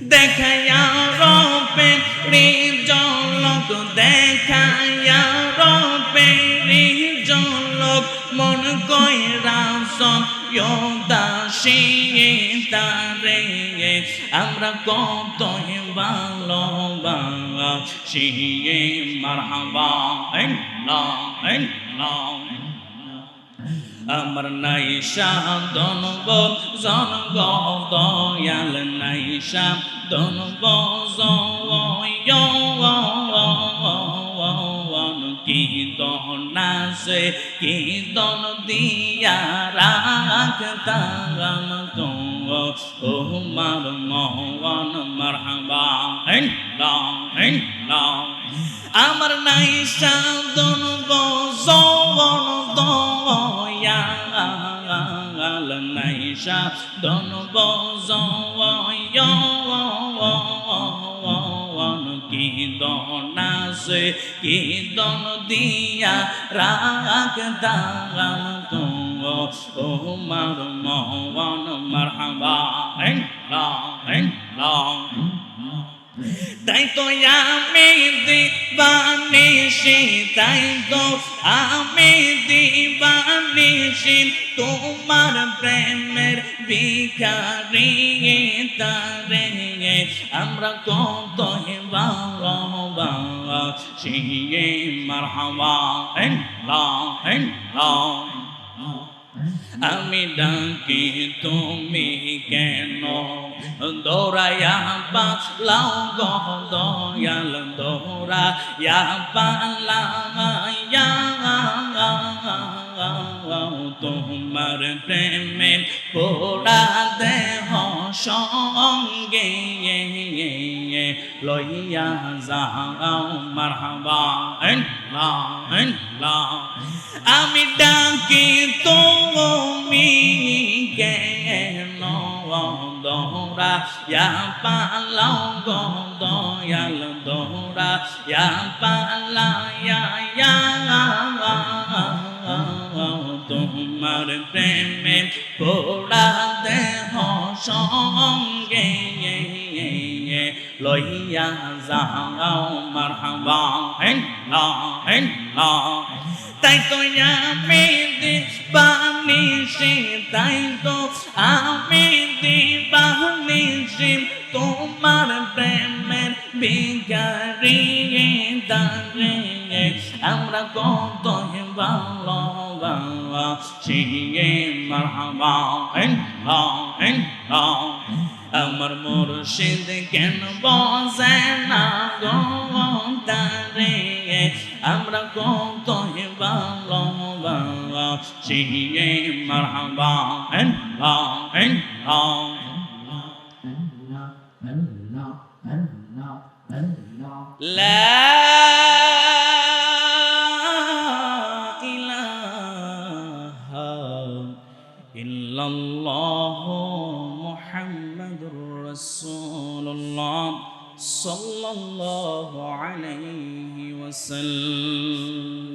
দেখাইয়া রূপেরি ঝলক দেখাইয়া রূপেরি ঝলক মন কইরা সয়দাসী তারে আমরা কতই ভালোবাসি মারহাবা আল্লাহ আল্লাহ আমার নাইশা দনব জনগ দয়াল নাইশা দনব জয়ন কি দনাসে কি দন দিয়া রাখতাম তো ও মার মহন মারহাবা আল্লাহ আল্লাহ আমার নাইশা দনব জয়ন দয়াল নাইশা দনব জয়ন কি দনাসে কি দন দিয়া রাখতাম তো ও মার মহন মারহাবা আল্লাহ আল্লাহ তাই তো আমি দিবানিশি তাই তো আমি দিবানিশি তোমার প্রেমের ভিখারি তারে আমরা কত ভালোবাসি মারহাবা আল্লাহ আল্লাহ আমি ডাকি তুমি কেন দৌড়াইয়া পালাও গো দয়াল দৌড়াইয়া পালাইয়া তোমার প্রেমে পোড়া দেহ সঙ্গে লইয়া যাও মারহাবা আল্লাহ আল্লাহ আমি ডাকি তুমি কেন দৌড়াইয়া পালাও গো দয়াল দৌড়াইয়া পালাইয়া তোমার প্রেমে পোড়া দেহ সঙ্গে লইয়া যাও মারহাবা আল্লাহ আল্লাহ তাই তো আমি দিবানিশি তাই তো আমি দিবানিশি তোমার প্রেমের ভিখারি তারে আমরা কত ভালোবাসি মারহাবা আল্লাহ আল্লাহ আমার মুর্শিদ কেন বসে না গো তারে আমরা কত ভালোবাসি মারহাবা আল্লাহ আল্লাহ লা ইলাহা ইল্লাল্লাহ মুহাম্মাদুর রাসূলুল্লাহ সাল্লাল্লাহু আলাইহি ওয়াসাল্লাম